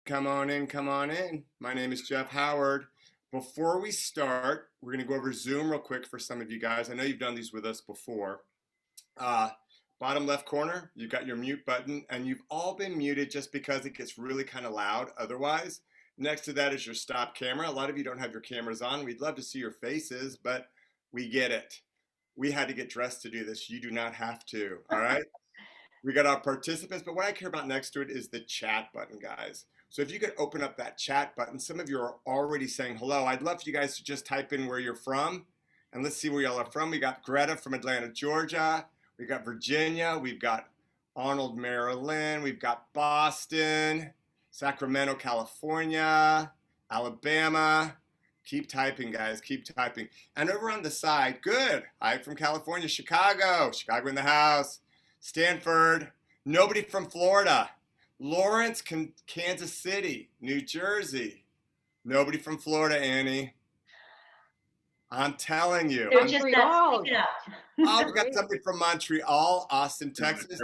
Come on in, come on in. My name is Jeff Howard. Before we start, we're going to go over Zoom real quick for some of you guys. I know you've done these with us before. Bottom left corner, you've got your mute button, and you've all been muted just because it gets really kind of loud otherwise. Next to that is your stop camera. A lot of you don't have your cameras on. We'd love to see your faces, but we get it. We had to get dressed to do this. You do not have to, all right? We got our participants, but what I care about next to it is the chat button, guys. So if you could open up that chat button, some of you are already saying hello. I'd love for you guys to just type in where you're from, and let's see where y'all are from. We got Greta from Atlanta, Georgia. We got Virginia. We've got Arnold, Maryland. We've got Boston, Sacramento, California, Alabama. Keep typing, guys. Keep typing. And over on the side, good. Hi from California, Chicago. Chicago in the house. Stanford. Nobody from Florida. Lawrence, Kansas City, New Jersey. Nobody from Florida, Annie. I'm telling you. They're just not speaking up. Oh, we got somebody from Montreal, Austin, Texas.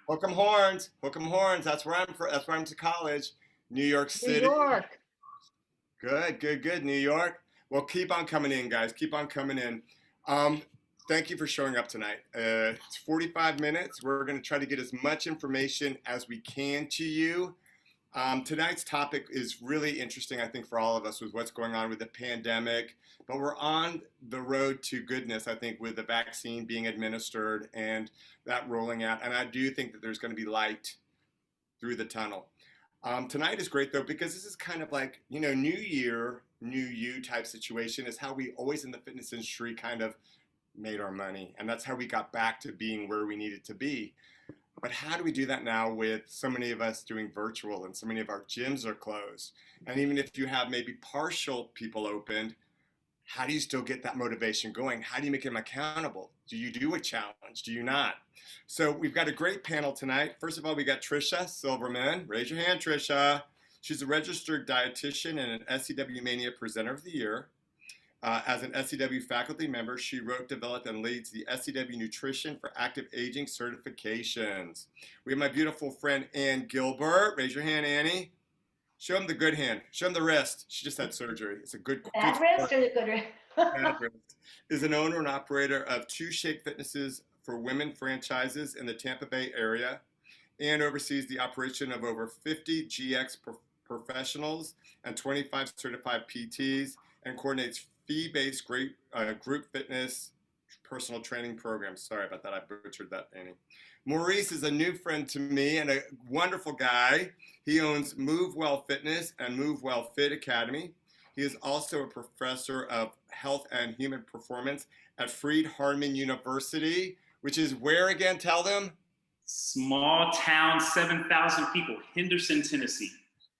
Hook 'em horns. Hook 'em horns. That's where I'm from. That's where I'm to college. New York City. New York. Good, good, good. New York. Well, keep on coming in, guys. Keep on coming in. Thank you for showing up tonight. It's 45 minutes. We're going to try to get as much information as we can to you. Tonight's topic is really interesting, I think, for all of us with what's going on with the pandemic. But we're on the road to goodness, I think, with the vaccine being administered and that rolling out. And I do think that there's going to be light through the tunnel. Tonight is great, though, because this is kind of like, you know, new year, new you type situation is how we always in the fitness industry kind of made our money. And that's how we got back to being where we needed to be. But how do we do that now with so many of us doing virtual and so many of our gyms are closed? And even if you have maybe partial people opened, how do you still get that motivation going? How do you make them accountable? Do you do a challenge? Do you not? So we've got a great panel tonight. First of all, we got Tricia Silverman. Raise your hand, Tricia. She's a registered dietitian and an SCW MANIA Presenter of the Year. As an SCW Faculty Member, she wrote, developed, and leads the SCW Nutrition for Active Aging certifications. We have my beautiful friend, Ann Gilbert. Raise your hand, Annie. Show him the good hand. Show him the wrist. She just had surgery. It's a good Bad wrist or the good wrist? Bad wrist. Is an owner and operator of 2 Shape Fitnesses for Women franchises in the Tampa Bay area and oversees the operation of over 50 GX professionals and 25 certified PTs and coordinates fee-based group fitness personal training programs. Sorry about that. I butchered that, Annie. Maurice is a new friend to me and a wonderful guy. He owns Move Well Fitness and Move Well Fit Academy. He is also a professor of health and human performance at Freed-Hardeman University, which is where again? Tell them. Small town, 7,000 people, Henderson, Tennessee.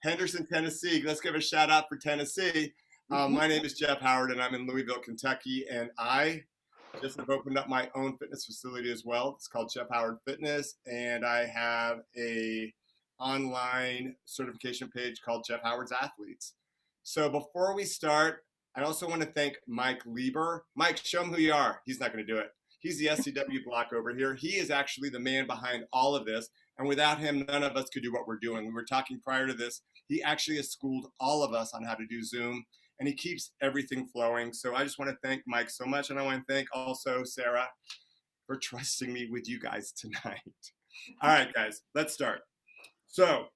Henderson, Tennessee. Let's give a shout out for Tennessee. My name is Jeff Howard, and I'm in Louisville, Kentucky, and I just have opened up my own fitness facility as well. It's called Jeff Howard Fitness, and I have a online certification page called Jeff Howard's Athletes. So before we start, I also want to thank Mike Lieber. Mike, show him who you are. He's not going to do it. He's the SCW block over here. He is actually the man behind all of this, and without him, none of us could do what we're doing. We were talking prior to this. He actually has schooled all of us on how to do Zoom, and he keeps everything flowing. So I just want to thank Mike so much. And I want to thank also Sarah for trusting me with you guys tonight. All right, guys, let's start. So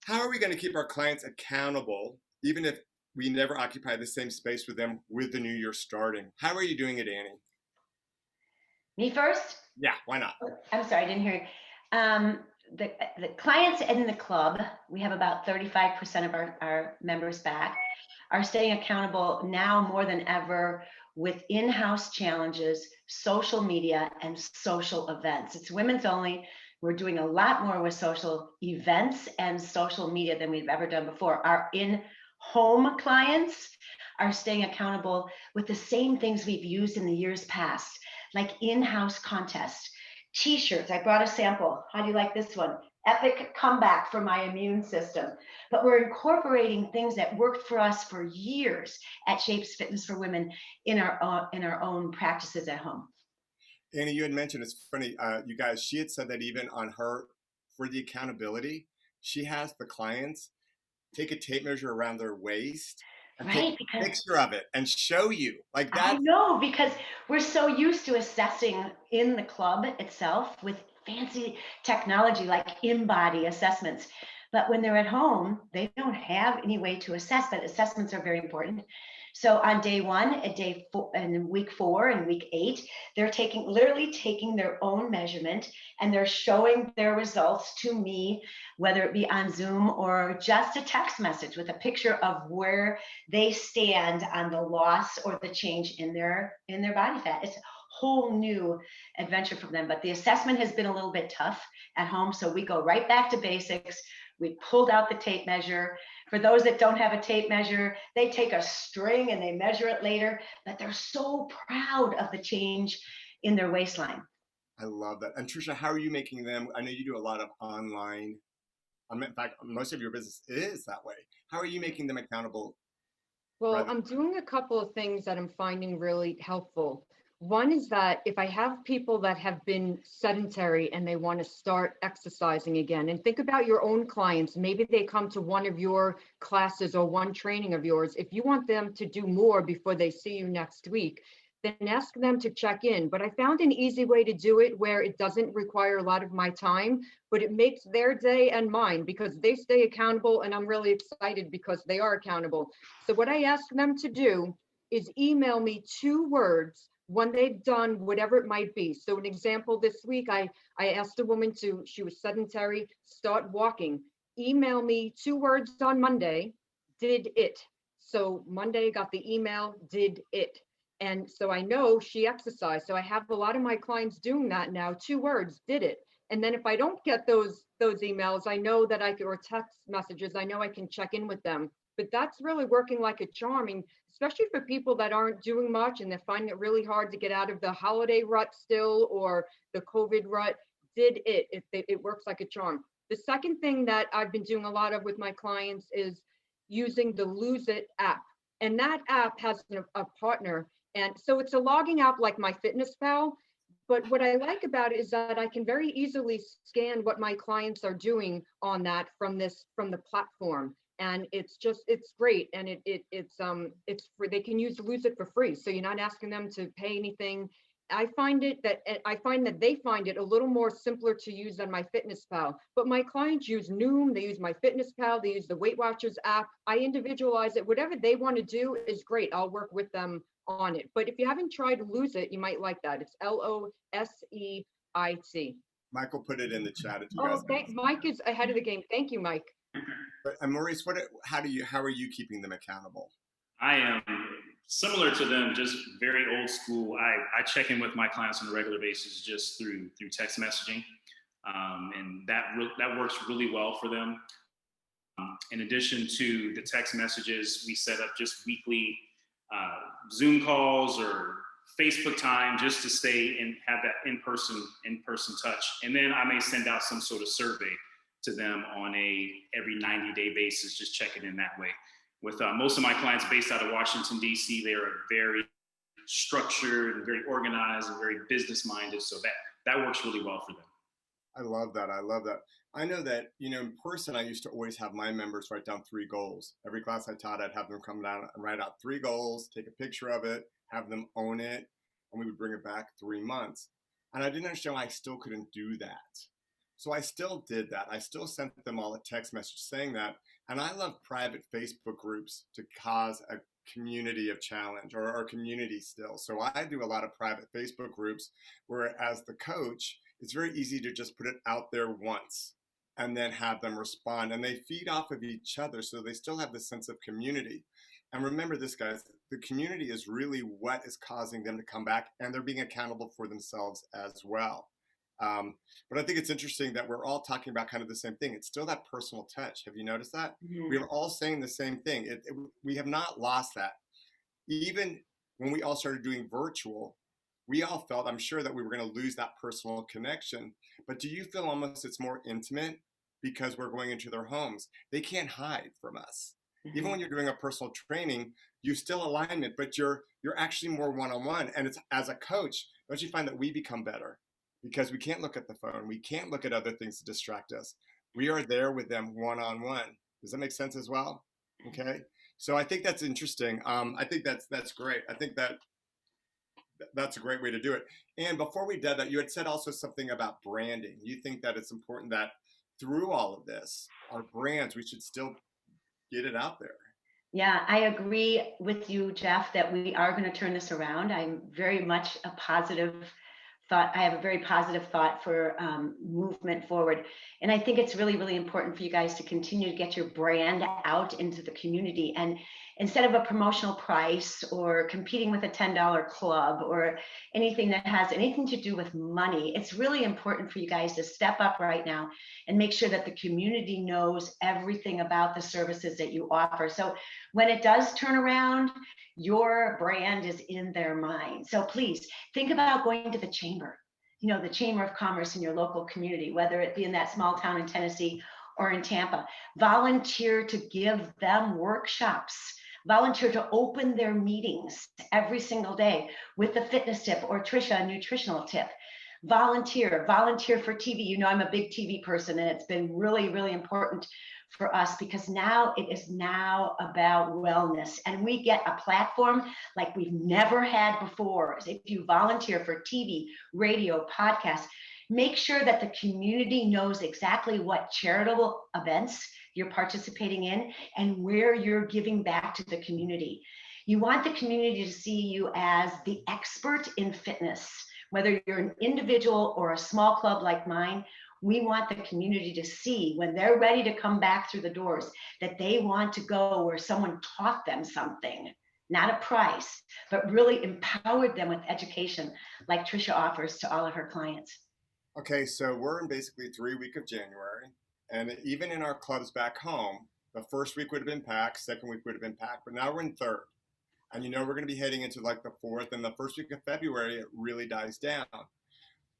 how are we going to keep our clients accountable, even if we never occupy the same space with them with the new year starting? How are you doing it, Annie? Me first? Yeah, why not? I'm sorry, I didn't hear you. The clients in the club, we have about 35% of our members back, are staying accountable now more than ever with in-house challenges, social media, and social events. It's women's only. We're doing a lot more with social events and social media than we've ever done before. Our in-home clients are staying accountable with the same things we've used in the years past, like in-house contests, t-shirts. I brought a sample. How do you like this one? Epic comeback for my immune system. But we're incorporating things that worked for us for years at Shapes Fitness for Women in our own practices at home. Annie, you had mentioned, it's funny, you guys, she had said that even on her, for the accountability, she has the clients take a tape measure around their waist and Right, take a because picture of it and show you. Like I that. know, because we're so used to assessing in the club itself with fancy technology like in-body assessments. But when they're at home, they don't have any way to assess, but assessments are very important. So on day one, at day 4, and week 4 and week 8, they're literally taking their own measurement and they're showing their results to me, whether it be on Zoom or just a text message with a picture of where they stand on the loss or the change in their body fat. It's a whole new adventure for them. But the assessment has been a little bit tough at home, so we go right back to basics. We pulled out the tape measure. For those that don't have a tape measure, they take a string and they measure it later, but they're so proud of the change in their waistline. I love that. And Tricia, how are you making them? I know you do a lot of online. In fact, most of your business is that way. How are you making them accountable? Well, I'm doing a couple of things that I'm finding really helpful. One is that if I have people that have been sedentary and they want to start exercising again, and think about your own clients, maybe they come to one of your classes or one training of yours. If you want them to do more before they see you next week, then ask them to check in. But I found an easy way to do it where it doesn't require a lot of my time, but it makes their day and mine because they stay accountable, and I'm really excited because they are accountable. So what I ask them to do is email me 2 words when they've done whatever it might be. So an example, this week, I asked a woman she was sedentary, start walking. Email me 2 words on Monday, did it. So Monday got the email, did it. And so I know she exercised. So I have a lot of my clients doing that now, 2 words, did it. And then if I don't get those emails, I know that or text messages, I know I can check in with them. But that's really working like a charm, especially for people that aren't doing much and they're finding it really hard to get out of the holiday rut still or the COVID rut. Did it? It works like a charm. The second thing that I've been doing a lot of with my clients is using the Lose It app. And that app has a partner. And so it's a logging app like MyFitnessPal. But what I like about it is that I can very easily scan what my clients are doing on that from the platform. And it's great. And it's free. They can Lose It for free. So you're not asking them to pay anything. I find that they find it a little more simpler to use than MyFitnessPal. But my clients use Noom, they use MyFitnessPal, they use the Weight Watchers app. I individualize it. Whatever they want to do is great. I'll work with them on it. But if you haven't tried Lose It, you might like that. It's LOSEIT. Michael put it in the chat if you guys. Mike is ahead of the game. Thank you, Mike. And Maurice, how are you keeping them accountable? I am similar to them, just very old school. I check in with my clients on a regular basis just through text messaging, and that works really well for them. In addition to the text messages, we set up just weekly Zoom calls or Facebook time just to stay and have that in-person touch. And then I may send out some sort of survey to them on a every 90-day basis, just checking in that way. With most of my clients based out of Washington, D.C., they are very structured and very organized and very business-minded. So that works really well for them. I love that. I know that, in person, I used to always have my members write down 3 goals. Every class I taught, I'd have them come down and write out 3 goals, take a picture of it, have them own it, and we would bring it back 3 months. And I didn't understand why I still couldn't do that. So I still did that. I still sent them all a text message saying that. And I love private Facebook groups to cause a community of challenge or community still. So I do a lot of private Facebook groups where, as the coach, it's very easy to just put it out there once and then have them respond. And they feed off of each other, so they still have this sense of community. And remember this, guys, the community is really what is causing them to come back, and they're being accountable for themselves as well. But I think it's interesting that we're all talking about kind of the same thing. It's still that personal touch. Have you noticed that? Mm-hmm. We're all saying the same thing. We have not lost that. Even when we all started doing virtual, we all felt, I'm sure, that we were going to lose that personal connection. But do you feel almost it's more intimate because we're going into their homes? They can't hide from us. Mm-hmm. Even when you're doing a personal training, you still alignment, but you're actually more one-on-one. And it's, as a coach, don't you find that we become better? Because we can't look at the phone. We can't look at other things to distract us. We are there with them one-on-one. Does that make sense as well? Okay. So I think that's interesting. I think that's great. I think that's a great way to do it. And before we did that, you had said also something about branding. You think that it's important that through all of this, our brands, we should still get it out there. Yeah, I agree with you, Jeff, that we are going to turn this around. I'm very much a positive thought. I have a very positive thought for movement forward. And I think it's really, really important for you guys to continue to get your brand out into the community. And instead of a promotional price or competing with a $10 club or anything that has anything to do with money, it's really important for you guys to step up right now and make sure that the community knows everything about the services that you offer. So when it does turn around, your brand is in their mind. So please think about going to the chamber, the Chamber of Commerce in your local community, whether it be in that small town in Tennessee or in Tampa. Volunteer to give them workshops. Volunteer to open their meetings every single day with a fitness tip or Tricia, a nutritional tip. Volunteer for TV. I'm a big TV person, and it's been really, really important for us because now it is now about wellness, and we get a platform like we've never had before. If you volunteer for TV, radio, podcast, make sure that the community knows exactly what charitable events you're participating in and where you're giving back to the community. You want the community to see you as the expert in fitness. Whether you're an individual or a small club like mine, we want the community to see when they're ready to come back through the doors that they want to go where someone taught them something, not a price, but really empowered them with education like Tricia offers to all of her clients. Okay, so we're in basically 3 weeks of January, and even in our clubs back home, the first week would have been packed, second week would have been packed, but now we're in third. And we're going to be heading into like the fourth, and the first week of February, it really dies down.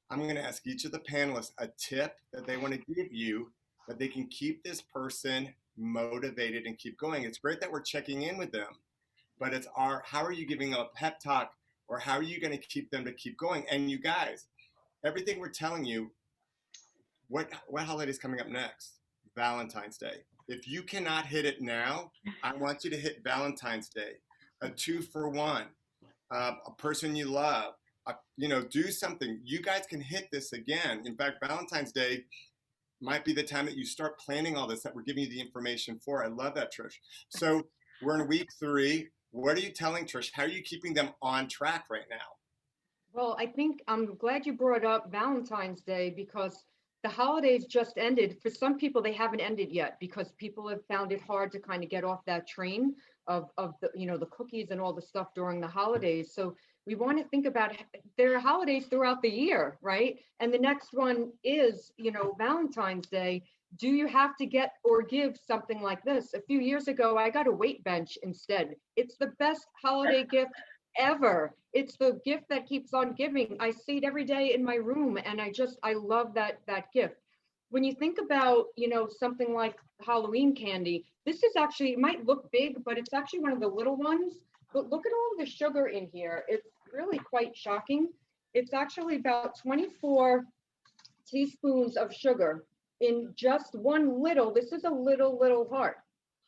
I'm going to ask each of the panelists a tip that they want to give you that they can keep this person motivated and keep going. It's great that we're checking in with them, but it's how are you giving them a pep talk, or how are you going to keep them to keep going? And you guys, everything we're telling you, what holiday is coming up next? Valentine's Day. If you cannot hit it now, I want you to hit Valentine's Day. A 2-for-1, a person you love, do something. You guys can hit this again. In fact, Valentine's Day might be the time that you start planning all this that we're giving you the information for. I love that, Trish. So we're in week 3. What are you telling Trish? How are you keeping them on track right now? Well, I think I'm glad you brought up Valentine's Day because the holidays just ended. For some people, they haven't ended yet because people have found it hard to kind of get off that train of the, the cookies and all the stuff during the holidays. So we want to think about there are holidays throughout the year, right? And the next one is, Valentine's Day. Do you have to get or give something like this? A few years ago, I got a weight bench instead. It's the best holiday gift ever. It's the gift that keeps on giving. I see it every day in my room, and I love that gift. When you think about, something like Halloween candy, this is actually, it might look big, but it's actually one of the little ones. But look at all the sugar in here. It's really quite shocking. It's actually about 24 teaspoons of sugar in just one little, this is a little heart.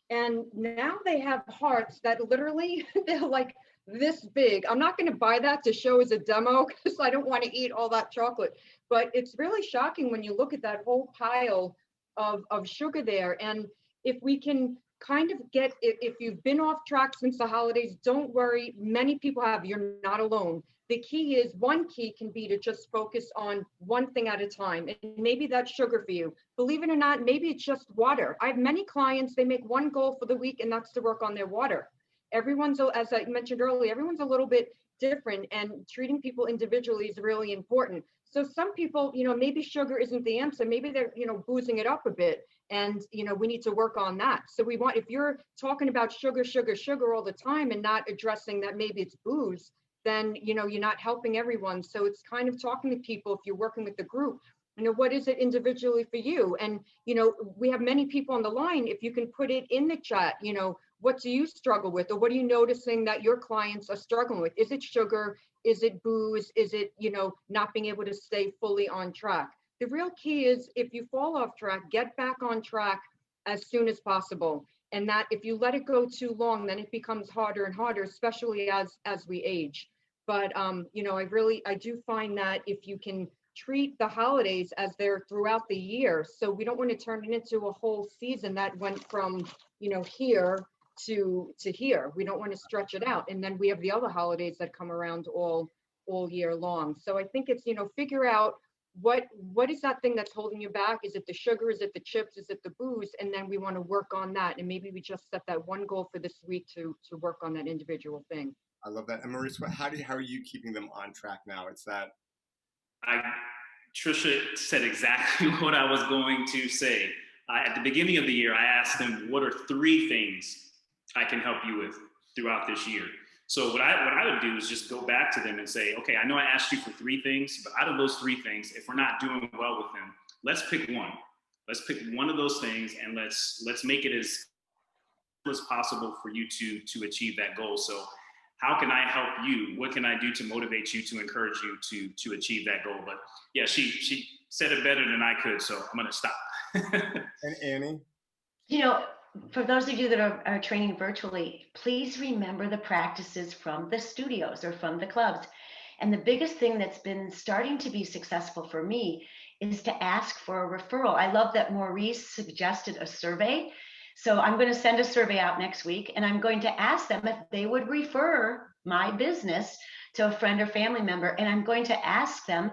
And now they have hearts that literally, they're like this big. I'm not going to buy that to show as a demo because I don't want to eat all that chocolate. But it's really shocking when you look at that whole pile of sugar there. And if we can kind of get, if you've been off track since the holidays, don't worry. Many people have, you're not alone. The key is, one key can be to just focus on one thing at a time. And maybe that's sugar for you. Believe it or not, maybe it's just water. I have many clients, they make one goal for the week, and that's to work on their water. Everyone's, as I mentioned earlier, everyone's a little bit different, and treating people individually is really important. So some people, maybe sugar isn't the answer. Maybe they're, boozing it up a bit. And, we need to work on that. So we want, if you're talking about sugar all the time and not addressing that maybe it's booze, then, you're not helping everyone. So it's kind of talking to people, if you're working with the group, what is it individually for you? And, we have many people on the line. If you can put it in the chat, what do you struggle with? Or what are you noticing that your clients are struggling with? Is it sugar? Is it booze? Is it, not being able to stay fully on track? The real key is if you fall off track, get back on track as soon as possible. And that if you let it go too long, then it becomes harder and harder, especially as we age. But you know, I do find that if you can treat the holidays as they're throughout the year, so we don't want to turn it into a whole season that went from, you know, here to here. We don't want to stretch it out, and then we have the other holidays that come around all year long. So I think it's, you know, figure out what is that thing that's holding you back? Is it the sugar? Is it the chips? Is it the booze? And then we want to work on that. And maybe we just set that one goal for this week to work on that individual thing. I love that. And Maurice, how are you keeping them on track now? It's that. Tricia said exactly what I was going to say. At the beginning of the year, I asked them, what are 3 things I can help you with throughout this year? So what I would do is just go back to them and say, okay, I know I asked you for 3 things, but out of those 3 things, if we're not doing well with them, let's pick one. Let's pick one of those things, and let's make it as possible for you to achieve that goal. So how can I help you? What can I do to motivate you, to encourage you to achieve that goal? But yeah, she said it better than I could, so I'm going to stop. And Annie? You know, for those of you that are training virtually, please remember the practices from the studios or from the clubs. And the biggest thing that's been starting to be successful for me is to ask for a referral. I love that Maurice suggested a survey. So I'm going to send a survey out next week, and I'm going to ask them if they would refer my business to a friend or family member. And I'm going to ask them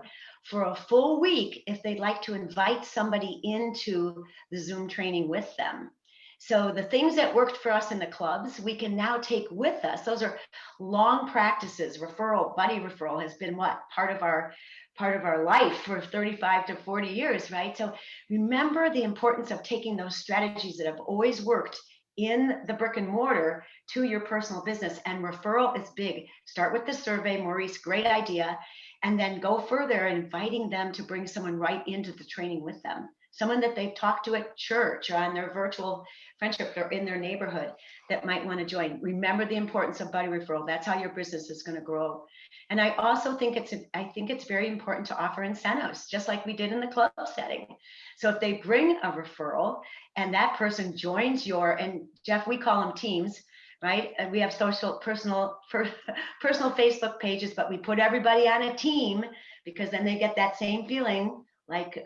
for a full week if they'd like to invite somebody into the Zoom training with them. So the things that worked for us in the clubs, we can now take with us. Those are long practices. Referral, buddy referral has been part of our life for 35 to 40 years, right? So remember the importance of taking those strategies that have always worked in the brick and mortar to your personal business. And referral is big. Start with the survey, Maurice, great idea. And then go further, inviting them to bring someone right into the training with them. Someone that they've talked to at church or on their virtual friendship or in their neighborhood that might want to join. Remember the importance of buddy referral. That's how your business is going to grow. And I also think it's very important to offer incentives, just like we did in the club setting. So if they bring a referral and that person joins and Jeff, we call them teams, right? And we have personal Facebook pages, but we put everybody on a team because then they get that same feeling like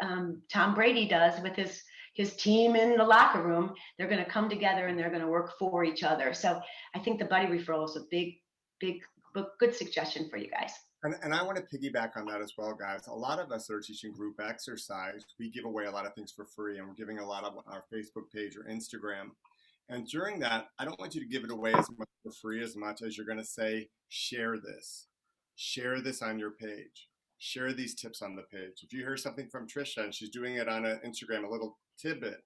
Tom Brady does with his team in the locker room. They're going to come together and they're going to work for each other. So I think the buddy referral is a big, good suggestion for you guys. And I want to piggyback on that as well, guys. A lot of us that are teaching group exercise, we give away a lot of things for free, and we're giving a lot of our Facebook page or Instagram. And during that, I don't want you to give it away as much for free as much as you're going to say, share this on your page. Share these tips on the page. If you hear something from Tricia and she's doing it on Instagram, a little tidbit,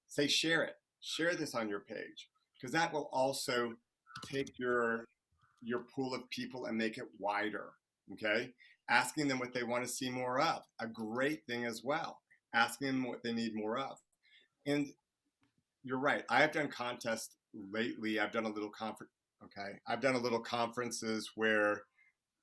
say share it. Share this on your page, because that will also take your pool of people and make it wider. Okay, asking them what they want to see more of, a great thing as well. Asking them what they need more of. And you're right. I have done contests lately. I've done a little conferences where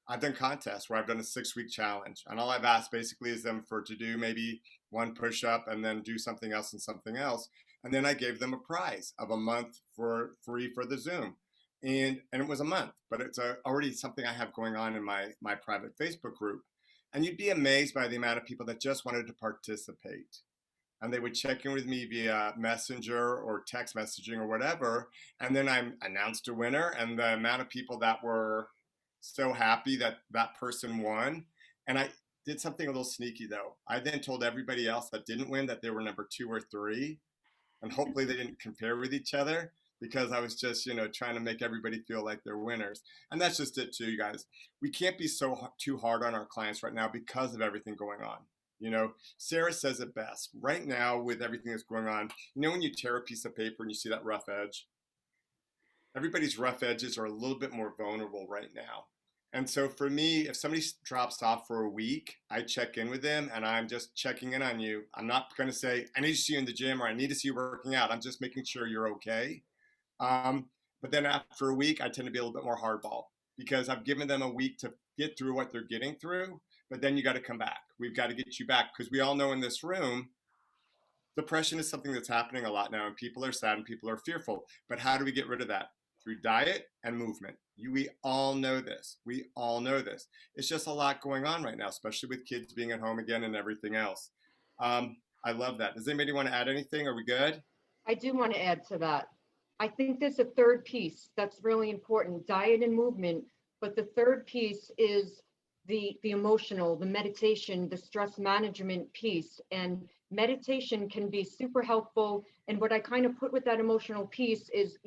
I've done contests where I've done a 6-week challenge, and all I've asked basically is them to do maybe one push-up and then do something else and something else. And then I gave them a prize of a month for free for the Zoom. And it was a month, but it's already something I have going on in my private Facebook group. And you'd be amazed by the amount of people that just wanted to participate. And they would check in with me via messenger or text messaging or whatever. And then I announced a winner, and the amount of people that were so happy that that person won. And I did something a little sneaky though. I then told everybody else that didn't win that they were number 2 or 3, and hopefully they didn't compare with each other, because I was just, trying to make everybody feel like they're winners. And that's just it too, you guys. We can't be too hard on our clients right now because of everything going on. Sarah says it best. Right now, with everything that's going on, when you tear a piece of paper and you see that rough edge, everybody's rough edges are a little bit more vulnerable right now. And so for me, if somebody drops off for a week, I check in with them, and I'm just checking in on you. I'm not going to say, I need to see you in the gym, or I need to see you working out. I'm just making sure you're okay. But then after a week, I tend to be a little bit more hardball, because I've given them a week to get through what they're getting through, but then you got to come back. We've got to get you back, because we all know in this room, depression is something that's happening a lot now, and people are sad and people are fearful. But how do we get rid of that? Through diet and movement. We all know this. We all know this. It's just a lot going on right now, especially with kids being at home again and everything else. I love that. Does anybody want to add anything? Are we good? I do want to add to that. I think there's a third piece that's really important, diet and movement. But the third piece is the emotional, the meditation, the stress management piece. And meditation can be super helpful. And what I kind of put with that emotional piece is,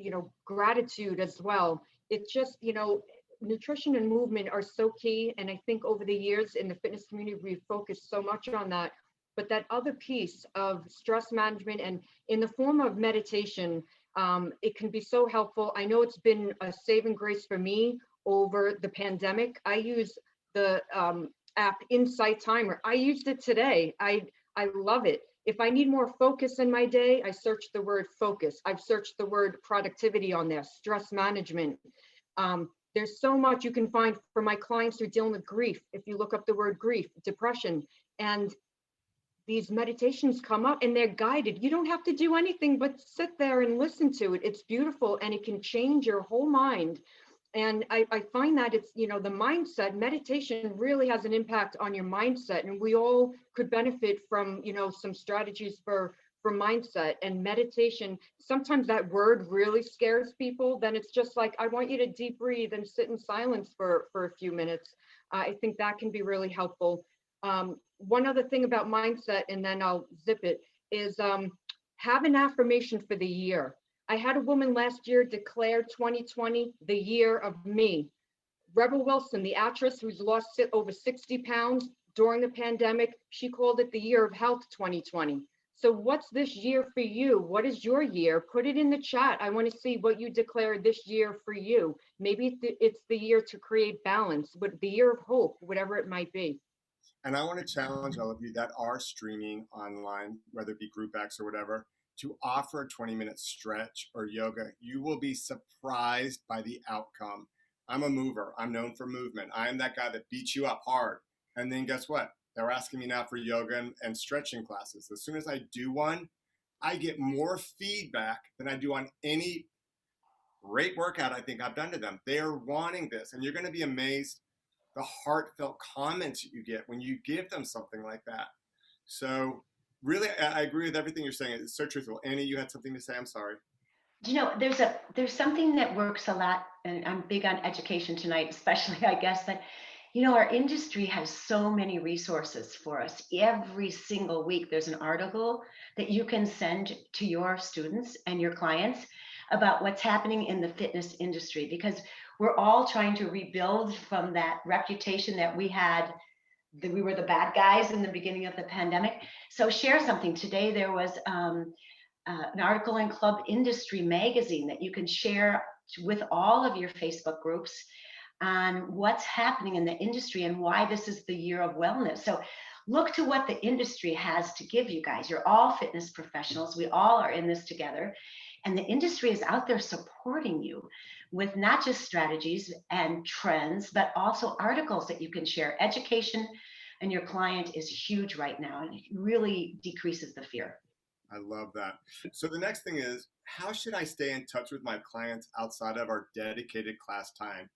gratitude as well. It's just, nutrition and movement are so key. And I think over the years in the fitness community, we've focused so much on that. But that other piece of stress management and in the form of meditation, it can be so helpful. I know it's been a saving grace for me over the pandemic. I use the app Insight Timer. I used it today. I love it. If I need more focus in my day, I search the word focus. I've searched the word productivity on there, stress management. There's so much you can find for my clients who are dealing with grief. If you look up the word grief, depression, and these meditations come up and they're guided. You don't have to do anything but sit there and listen to it. It's beautiful and it can change your whole mind. And I find that it's, the mindset, meditation really has an impact on your mindset. And we all could benefit from, some strategies for mindset and meditation. Sometimes that word really scares people. Then it's just like, I want you to deep breathe and sit in silence for a few minutes. I think that can be really helpful. One other thing about mindset, and then I'll zip it, is have an affirmation for the year. I had a woman last year declare 2020 the year of me. Rebel Wilson, the actress who's lost over 60 pounds during the pandemic, she called it the year of health 2020. So what's this year for you? What is your year? Put it in the chat. I want to see what you declare this year for you. Maybe it's the year to create balance, but the year of hope, whatever it might be. And I want to challenge all of you that are streaming online, whether it be Group X or whatever, to offer a 20-minute stretch or yoga. You will be surprised by the outcome. I'm a mover. I'm known for movement. I am that guy that beats you up hard. And then guess what? They're asking me now for yoga and stretching classes. As soon as I do one, I get more feedback than I do on any great workout I think I've done to them. They are wanting this. And you're going to be amazed the heartfelt comments you get when you give them something like that. So really, I agree with everything you're saying. It's so truthful. Annie, you had something to say? I'm sorry. There's something that works a lot, and I'm big on education tonight, especially, I guess, that, our industry has so many resources for us. Every single week, there's an article that you can send to your students and your clients about what's happening in the fitness industry, because we're all trying to rebuild from that reputation that we had, that we were the bad guys in the beginning of the pandemic. So share something. Today there was an article in Club Industry magazine that you can share with all of your Facebook groups on what's happening in the industry and why this is the year of wellness. So look to what the industry has to give you guys. You're all fitness professionals. We all are in this together. And the industry is out there supporting you with not just strategies and trends, but also articles that you can share. Education and your client is huge right now, and it really decreases the fear. I love that. So the next thing is, how should I stay in touch with my clients outside of our dedicated class time?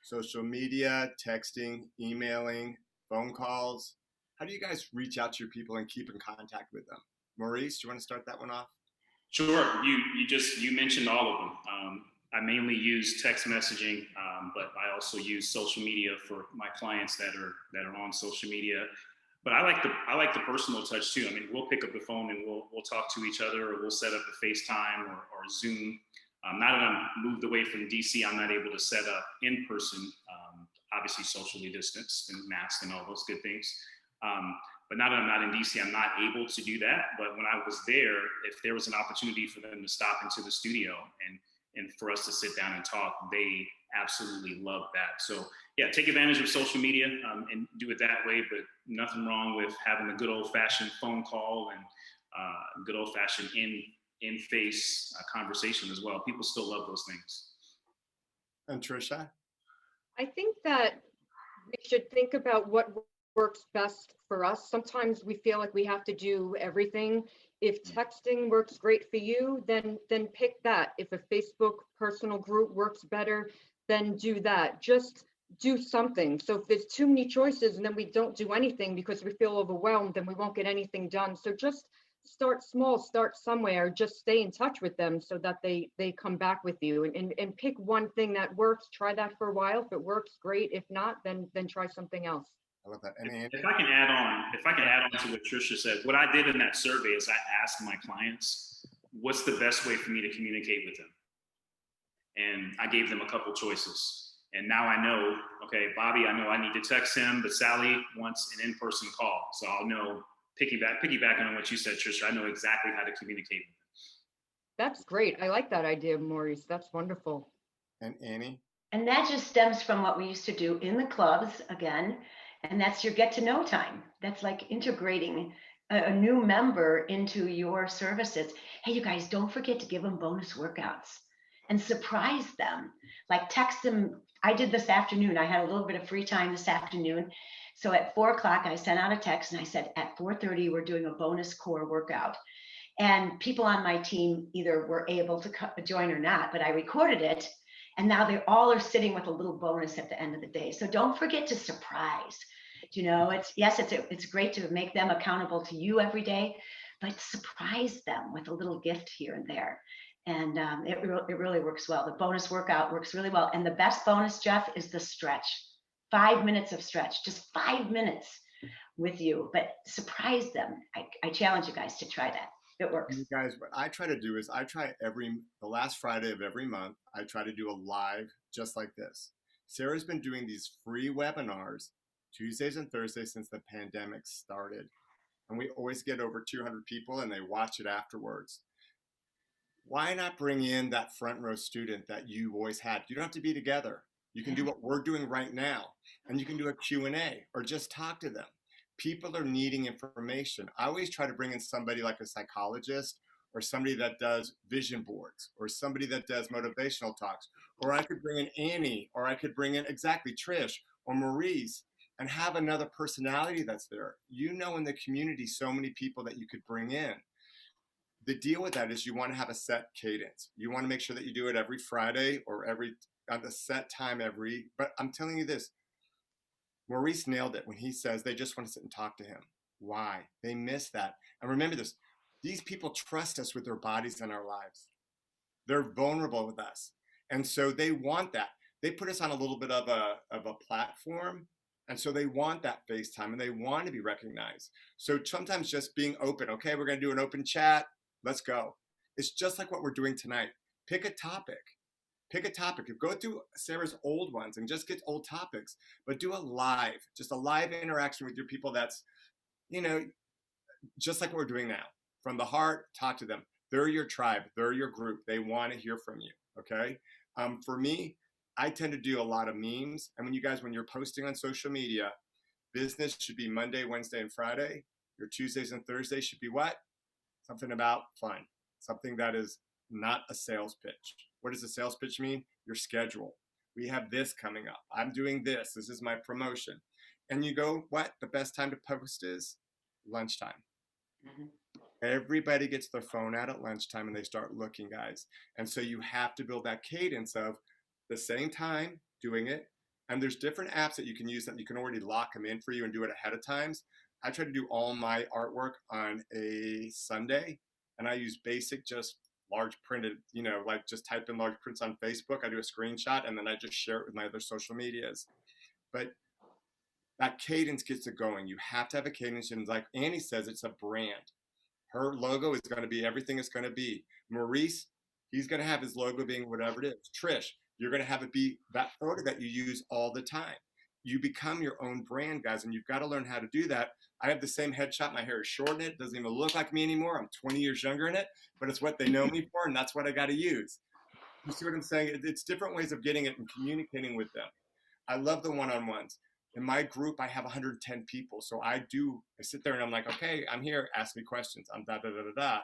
Social media, texting, emailing, phone calls. How do you guys reach out to your people and keep in contact with them? Maurice, do you want to start that one off? Sure. You mentioned all of them. I mainly use text messaging, but I also use social media for my clients that are on social media. But I like the personal touch too. I mean, we'll pick up the phone and we'll talk to each other, or we'll set up a FaceTime or Zoom. Now that I'm moved away from DC, I'm not able to set up in person, obviously socially distanced and masked and all those good things. But now that I'm not in DC, I'm not able to do that. But when I was there, if there was an opportunity for them to stop into the studio and for us to sit down and talk, they absolutely love that. So yeah, take advantage of social media and do it that way, but nothing wrong with having a good old fashioned phone call and good old fashioned in-face conversation as well. People still love those things. And Tricia? I think that we should think about what works best for us. Sometimes we feel like we have to do everything. If texting works great for you, then pick that. If a Facebook personal group works better, then do that. Just do something. So if there's too many choices and then we don't do anything because we feel overwhelmed, then we won't get anything done. So just start small, start somewhere, just stay in touch with them so that they come back with you, and pick one thing that works. Try that for a while. If it works, great. If not, then try something else. I love that. If I can add on to what Tricia said, what I did in that survey is I asked my clients, what's the best way for me to communicate with them? And I gave them a couple choices. And now I know, okay, Bobby, I know I need to text him, but Sally wants an in-person call. So I'll know, piggybacking on what you said, Tricia, I know exactly how to communicate with them. That's great. I like that idea, Maurice. That's wonderful. And Annie? And that just stems from what we used to do in the clubs again. And that's your get to know time. That's like integrating a new member into your services. Hey, you guys, don't forget to give them bonus workouts and surprise them. Like text them. I did this afternoon. I had a little bit of free time this afternoon. So at 4 o'clock, I sent out a text and I said, at 4:30, we're doing a bonus core workout. And people on my team either were able to join or not, but I recorded it. And now they all are sitting with a little bonus at the end of the day. So don't forget to surprise. You know, it's great to make them accountable to you every day, but surprise them with a little gift here and there. And it really works well. The bonus workout works really well. And the best bonus, Jeff, is the stretch. 5 minutes of stretch, just 5 minutes with you, but surprise them. I challenge you guys to try that. It works. You guys, what I try to do is the last Friday of every month, I try to do a live just like this. Sarah's been doing these free webinars Tuesdays and Thursdays since the pandemic started. And we always get over 200 people and they watch it afterwards. Why not bring in that front row student that you always had? You don't have to be together. You can do what we're doing right now, and you can do a Q&A or just talk to them. People are needing information. I always try to bring in somebody like a psychologist or somebody that does vision boards or somebody that does motivational talks, or I could bring in Annie, or I could bring in exactly Trish or Maurice and have another personality that's there. You know, in the community, so many people that you could bring in. The deal with that is you want to have a set cadence. You want to make sure that you do it every Friday or at the set time but I'm telling you this, Maurice nailed it when he says they just want to sit and talk to him. Why? They miss that. And remember this, these people trust us with their bodies and our lives. They're vulnerable with us. And so they want that. They put us on a little bit of a platform. And so they want that FaceTime and they want to be recognized. So sometimes just being open, okay, we're going to do an open chat. Let's go. It's just like what we're doing tonight. Pick a topic. Pick a topic. Go through Sarah's old ones and just get old topics, but do just a live interaction with your people that's, just like what we're doing now. From the heart, talk to them. They're your tribe. They're your group. They want to hear from you, okay? For me, I tend to do a lot of memes. And when you're posting on social media, business should be Monday, Wednesday, and Friday. Your Tuesdays and Thursdays should be what? Something about fun. Something that is not a sales pitch. What does a sales pitch mean? Your schedule. We have this coming up. I'm doing this. This is my promotion. And you go, what? The best time to post is lunchtime. Mm-hmm. Everybody gets their phone out at lunchtime and they start looking, guys. And so you have to build that cadence of the same time doing it. And there's different apps that you can use that you can already lock them in for you and do it ahead of times. I try to do all my artwork on a Sunday, and I use basic, just large printed, like just type in large prints on Facebook. I do a screenshot and then I just share it with my other social medias. But that cadence gets it going. You have to have a cadence. And like Annie says, it's a brand. Her logo is going to be everything it's going to be. Maurice, he's going to have his logo being whatever it is. Trish, you're going to have it be that photo that you use all the time. You become your own brand, guys, and you've got to learn how to do that. I have the same headshot. My hair is short in it. Doesn't even look like me anymore. I'm 20 years younger in it, but it's what they know me for, and that's what I got to use. You see what I'm saying? It's different ways of getting it and communicating with them. I love the one-on-ones. In my group, I have 110 people. So I sit there and I'm like, okay, I'm here. Ask me questions. I'm da-da-da-da-da.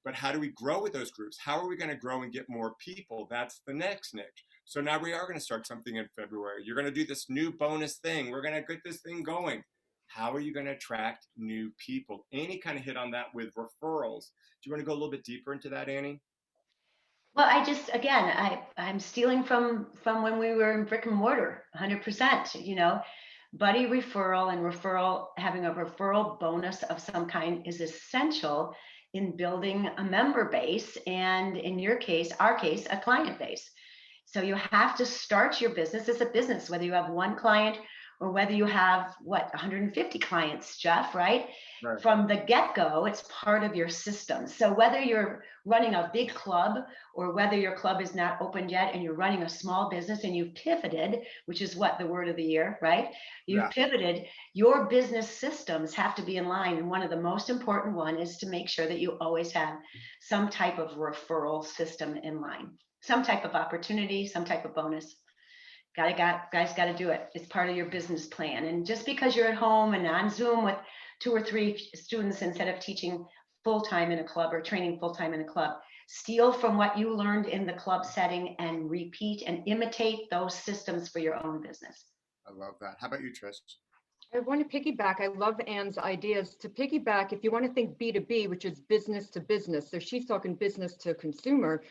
but how do we grow with those groups? How are we going to grow and get more people? That's the next niche. So now we are going to start something in February. You're going to do this new bonus thing. We're going to get this thing going. How are you going to attract new people? Annie kind of hit on that with referrals. Do you want to go a little bit deeper into that, Annie? Well, I'm stealing from when we were in brick and mortar, 100%, buddy referral and having a referral bonus of some kind is essential in building a member base. And in your case, our case, a client base. So you have to start your business as a business, whether you have one client or whether you have 150 clients, Jeff, right? Right. From the get-go, it's part of your system. So whether you're running a big club or whether your club is not opened yet and you're running a small business and you've pivoted, which is what the word of the year, right? You've pivoted, your business systems have to be in line. And one of the most important one is to make sure that you always have some type of referral system in line, some type of opportunity, some type of bonus. Guys got to do it. It's part of your business plan. And just because you're at home and on Zoom with 2 or 3 students instead of teaching full-time in a club or training full-time in a club, steal from what you learned in the club setting and repeat and imitate those systems for your own business. I love that. How about you, Trish? I want to piggyback. I love Anne's ideas. To piggyback, if you want to think B2B, which is business to business, so she's talking business to consumer.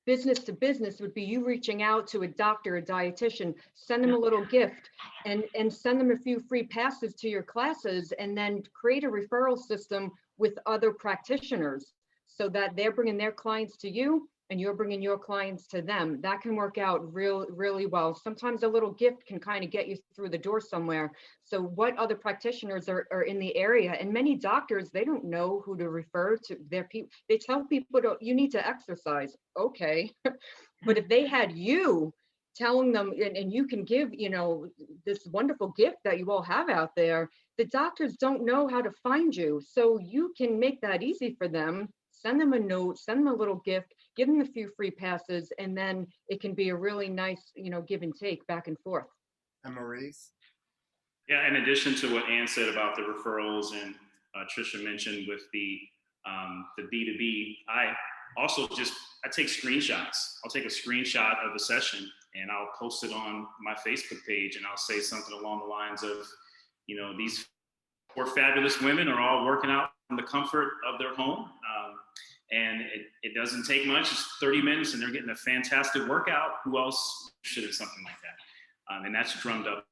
Business to business would be you reaching out to a doctor, a dietitian, send them a little gift and send them a few free passes to your classes, and then create a referral system with other practitioners so that they're bringing their clients to you and you're bringing your clients to them. That can work out really well. Sometimes a little gift can kind of get you through the door somewhere. So what other practitioners are in the area? And many doctors, they don't know who to refer to their people. They tell people, you need to exercise. Okay. But if they had you telling them, and you can give, this wonderful gift that you all have out there, the doctors don't know how to find you. So you can make that easy for them. Send them a note, send them a little gift, give them a few free passes, and then it can be a really nice, give and take back and forth. And Maurice? Yeah, in addition to what Ann said about the referrals and Tricia mentioned with the B2B, I take screenshots. I'll take a screenshot of a session and I'll post it on my Facebook page, and I'll say something along the lines of, these 4 fabulous women are all working out in the comfort of their home. And it doesn't take much, it's 30 minutes and they're getting a fantastic workout. Who else should have something like that? And that's drummed up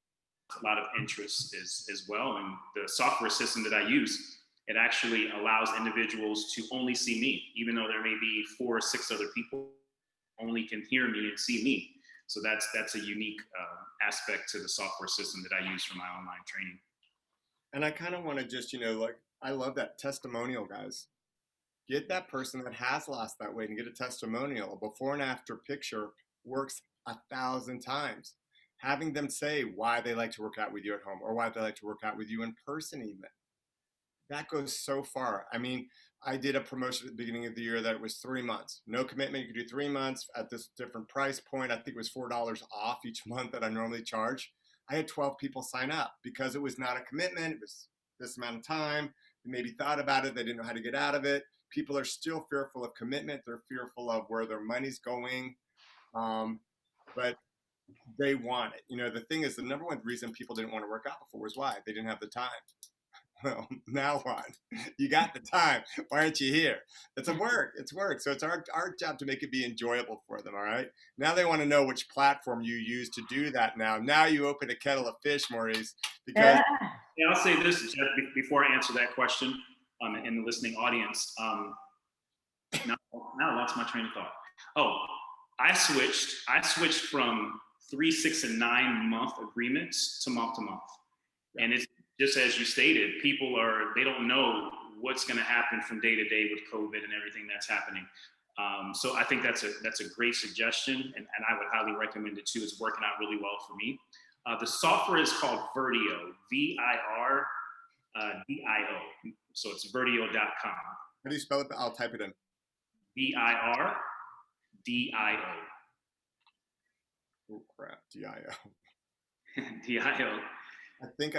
a lot of interest as well. And the software system that I use, it actually allows individuals to only see me, even though there may be 4 or 6 other people only can hear me and see me. So that's a unique aspect to the software system that I use for my online training. And I kind of want to just, I love that testimonial, guys. Get that person that has lost that weight and get a testimonial. A before and after picture works 1,000 times. Having them say why they like to work out with you at home or why they like to work out with you in person even. That goes so far. I mean, I did a promotion at the beginning of the year that was 3 months. No commitment. You could do 3 months at this different price point. I think it was $4 off each month that I normally charge. I had 12 people sign up because it was not a commitment. It was this amount of time. They maybe thought about it. They didn't know how to get out of it. People are still fearful of commitment. They're fearful of where their money's going, but they want it. The thing is, the number one reason people didn't want to work out before was why? They didn't have the time. Well, now what? You got the time. Why aren't you here? It's work. It's work. So it's our job to make it be enjoyable for them, all right? Now they want to know which platform you use to do that now. Now you open a kettle of fish, Maurice, because... Yeah, I'll say this, Jeff, before I answer that question. In the listening audience. Now I lost my train of thought. Oh, I switched from 3, 6, and 9 month agreements to month. And it's just as you stated, they don't know what's going to happen from day to day with COVID and everything that's happening. So I think that's a great suggestion, and I would highly recommend it too. It's working out really well for me. The software is called Virdio, VIRDIO. So it's virdio.com. How do you spell it? I'll type it in. VIRDIO. Oh, crap. DIO. DIO. I think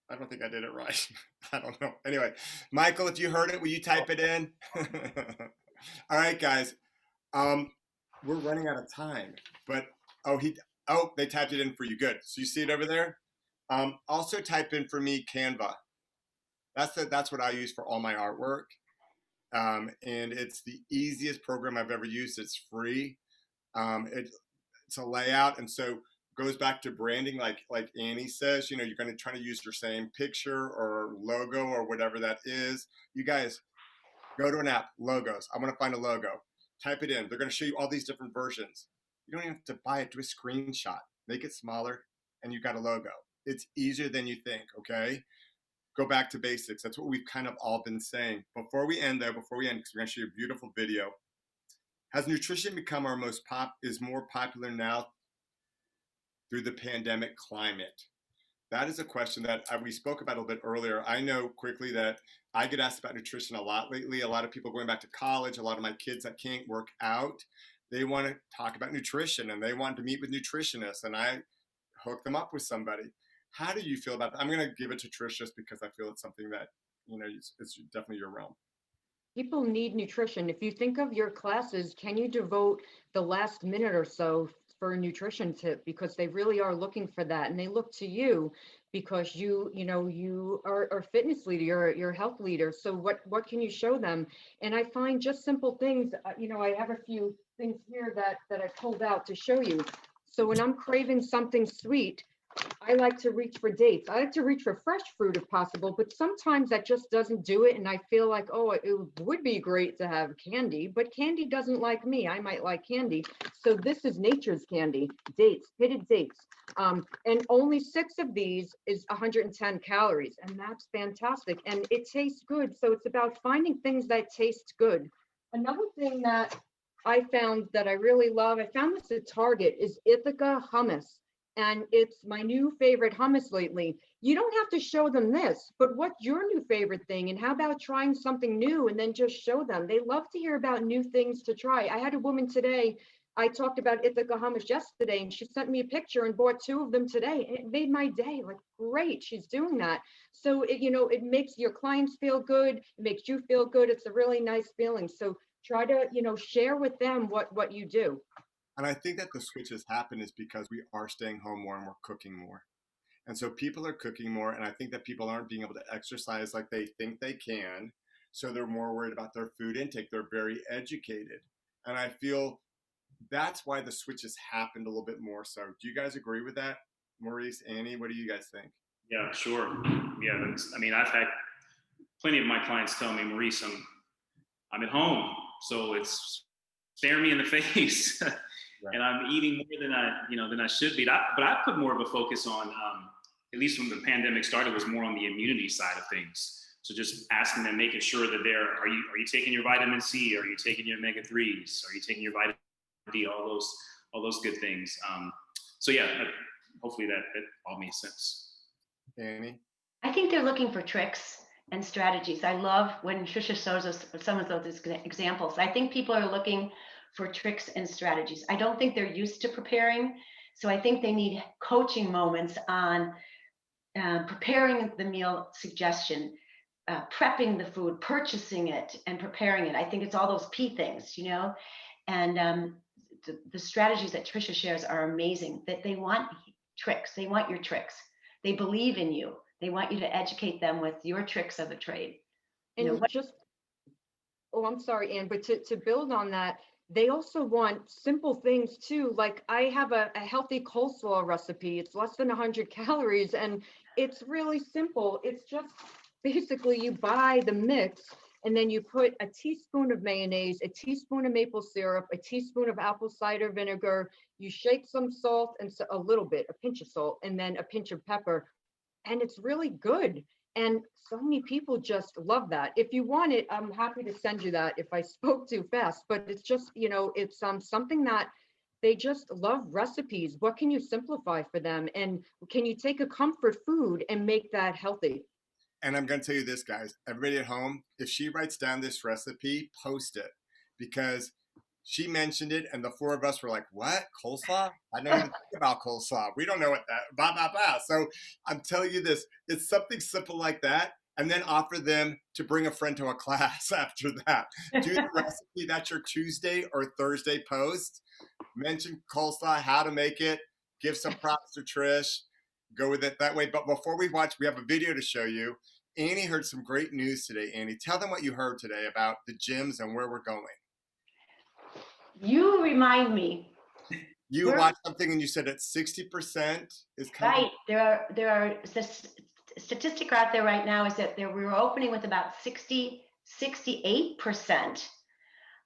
I don't think I did it right. I don't know. Anyway, Michael, if you heard it, will you type it in? All right, guys. We're running out of time, but they typed it in for you. Good. So you see it over there. Also type in for me Canva. That's what I use for all my artwork. And it's the easiest program I've ever used. It's free. It's a layout, and so goes back to branding, like Annie says. You're going to try to use your same picture or logo or whatever that is. You guys go to an app, logos. I want to find a logo. Type it in. They're going to show you all these different versions. You don't even have to buy it. Do a screenshot. Make it smaller, and you got a logo. It's easier than you think. Okay. Go back to basics. That's what we've kind of all been saying. Before we end, because we're going to show you a beautiful video. Has nutrition become is more popular now through the pandemic climate? That is a question that we spoke about a little bit earlier. I know quickly that I get asked about nutrition a lot lately. A lot of people going back to college, a lot of my kids that can't work out, they want to talk about nutrition and they want to meet with nutritionists, and I hook them up with somebody. How do you feel about that? I'm going to give it to Tricia just because I feel it's something that, it's definitely your realm. People need nutrition. If you think of your classes, can you devote the last minute or so for a nutrition tip? Because they really are looking for that, and they look to you because you are fitness leader, you're health leader. So what can you show them? And I find just simple things. I have a few things here that I pulled out to show you. So when I'm craving something sweet, I like to reach for dates. I like to reach for fresh fruit if possible, but sometimes that just doesn't do it. And I feel like, it would be great to have candy, but candy doesn't like me. I might like candy. So this is nature's candy, dates, pitted dates. And only 6 of these is 110 calories. And that's fantastic. And it tastes good. So it's about finding things that taste good. Another thing that I found that I really love, I found this at Target, is Ithaca Hummus. And it's my new favorite hummus lately. You don't have to show them this, but what's your new favorite thing? And how about trying something new and then just show them? They love to hear about new things to try. I had a woman today, I talked about Ithaca Hummus yesterday, and she sent me a picture and bought 2 of them today. It made my day. Like, great, she's doing that. So, it makes your clients feel good. It makes you feel good. It's a really nice feeling. So try to, share with them what you do. And I think that the switch has happened is because we are staying home more and we're cooking more. And so people are cooking more. And I think that people aren't being able to exercise like they think they can. So they're more worried about their food intake. They're very educated. And I feel that's why the switch has happened a little bit more. So do you guys agree with that? Maurice, Annie, what do you guys think? Yeah, sure. Yeah, I've had plenty of my clients tell me, Maurice, I'm at home, so it's stare me in the face. Right. And I'm eating more than I should be. But I put more of a focus on, at least when the pandemic started, was more on the immunity side of things. So just asking them, making sure that are you taking your vitamin C? Are you taking your omega-3s? Are you taking your vitamin D? All those good things. So yeah, hopefully that all made sense. Annie? I think they're looking for tricks and strategies. I love when Tricia shows us some of those examples. I think people are looking for tricks and strategies. I don't think they're used to preparing. So I think they need coaching moments on preparing the meal suggestion, prepping the food, purchasing it, and preparing it. I think it's all those P things, and the strategies that Tricia shares are amazing, that they want tricks. They want your tricks. They believe in you. They want you to educate them with your tricks of the trade. And I'm sorry, Anne, but to build on that, they also want simple things too. Like I have a healthy coleslaw recipe. It's less than 100 calories and it's really simple. It's just basically you buy the mix and then you put a teaspoon of mayonnaise, a teaspoon of maple syrup, a teaspoon of apple cider vinegar. You shake some salt and a little bit, a pinch of salt, and then a pinch of pepper. And it's really good. And so many people just love that. If you want it, I'm happy to send you that if I spoke too fast, but it's just, it's something that they just love recipes. What can you simplify for them? And can you take a comfort food and make that healthy? And I'm going to tell you this, guys, everybody at home, if she writes down this recipe, post it, because She mentioned it, and the four of us were like, what? Coleslaw? I don't even think about coleslaw. We don't know what that, blah, blah, blah. So I'm telling you this, it's something simple like that. And then offer them to bring a friend to a class after that. Do the recipe, that's your Tuesday or Thursday post. Mention coleslaw, how to make it. Give some props to Trish. Go with it that way. But before we watch, we have a video to show you. Annie heard some great news today. Annie, tell them what you heard today about the gyms and where we're going. You remind me. You watched something and you said that 60% is coming. Right. There are this statistic out there right now is that we're opening with about 68%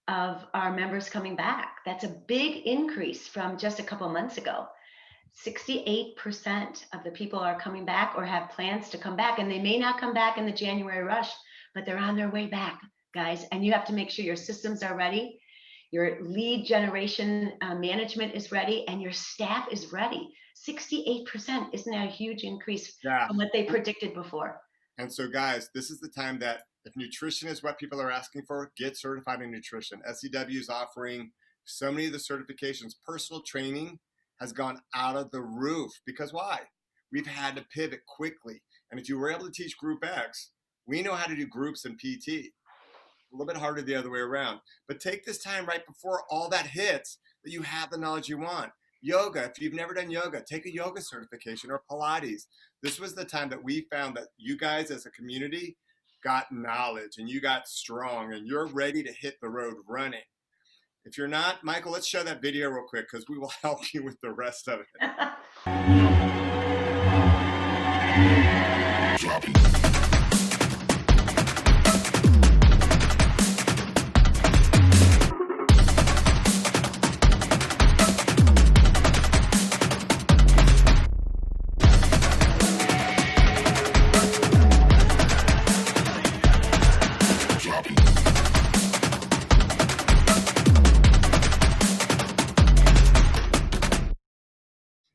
of our members coming back. That's a big increase from just a couple of months ago. 68% of the people are coming back or have plans to come back, and they may not come back in the January rush, but they're on their way back, guys. And you have to make sure your systems are ready, your lead generation management is ready, and your staff is ready. 68%, isn't that a huge increase from what they predicted before? And so guys, this is the time that if nutrition is what people are asking for, get certified in nutrition. SCW is offering so many of the certifications. Personal training has gone out of the roof because why? We've had to pivot quickly. And if you were able to teach Group X, we know how to do groups in PT. A little bit harder the other way around. But take this time right before all that hits that you have the knowledge you want. Yoga, if you've never done yoga, take a yoga certification or Pilates. This was the time that we found that you guys as a community got knowledge and you got strong and you're ready to hit the road running. If you're not, Michael, let's show that video real quick because we will help you with the rest of it.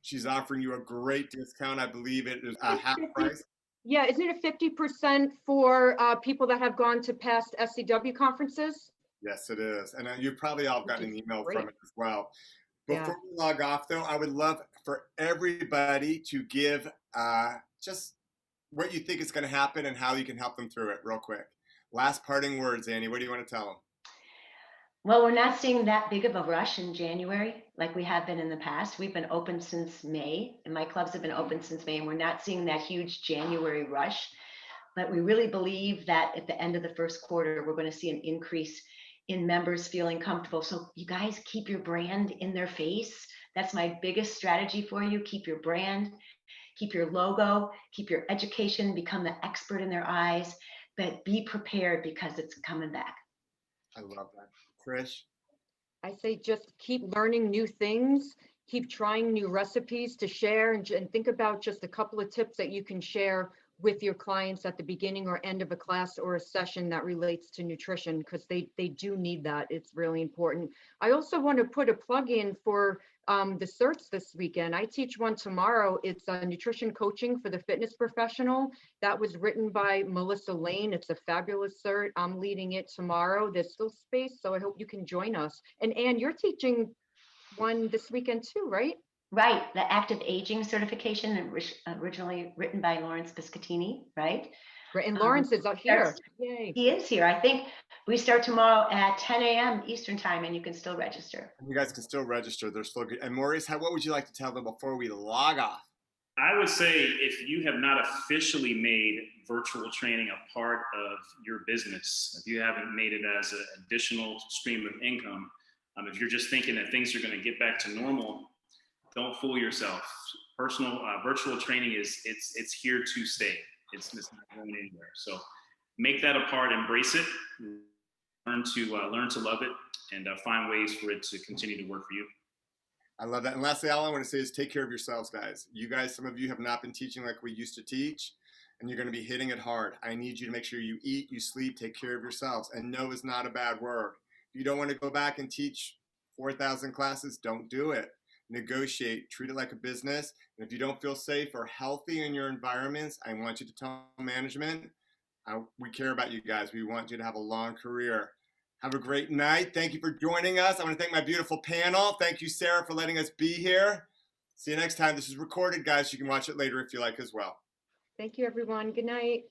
She's offering you a great discount. I believe it is a half price. Yeah, isn't it 50% for people that have gone to past SCW conferences? Yes, it is. And you probably all got an email great. from it as well. Before we log off, though, I would love for everybody to give just what you think is going to happen and how you can help them through it real quick. Last parting words, Annie. What do you want to tell them? Well, we're not seeing that big of a rush in January like we have been in the past. We've been open since May, and my clubs have been open since May, and we're not seeing that huge January rush. But we really believe that at the end of the first quarter, we're going to see an increase in members feeling comfortable. So you guys keep your brand in their face. That's my biggest strategy for you. Keep your brand, keep your logo, keep your education, become the expert in their eyes, but be prepared because it's coming back. I love that. Trish? I say just keep learning new things, keep trying new recipes to share, and think about just a couple of tips that you can share with your clients at the beginning or end of a class or a session that relates to nutrition, because they do need that. It's really important. I also want to put a plug in for the certs this weekend. I teach one tomorrow. It's a nutrition coaching for the fitness professional. That was written by Melissa Lane. It's a fabulous cert. I'm leading it tomorrow. There's still space, so I hope you can join us. And Anne, you're teaching one this weekend too, right? Right, the active aging certification, originally written by Lawrence Biscottini, right? Right, and Lawrence is out here. Yay. He is here. I think we start tomorrow at 10 a.m. Eastern time, and you can still register. You guys can still register. They're still good. And Maurice, what would you like to tell them before we log off? I would say if you have not officially made virtual training a part of your business, if you haven't made it as an additional stream of income, if you're just thinking that things are going to get back to normal, don't fool yourself. Virtual training it's here to stay. It's not going anywhere. So make that a part, embrace it, learn to love it, and find ways for it to continue to work for you. I love that. And lastly, all I want to say is take care of yourselves, guys. You guys, some of you have not been teaching like we used to teach, and you're going to be hitting it hard. I need you to make sure you eat, you sleep, take care of yourselves. And no is not a bad word. If you don't want to go back and teach 4,000 classes, don't do it. Negotiate, treat it like a business. And if you don't feel safe or healthy in your environments, I want you to tell management, we care about you guys. We want you to have a long career. Have a great night. Thank you for joining us. I want to thank my beautiful panel. Thank you, Sarah, for letting us be here. See you next time. This is recorded, guys. You can watch it later if you like as well. Thank you, everyone. Good night.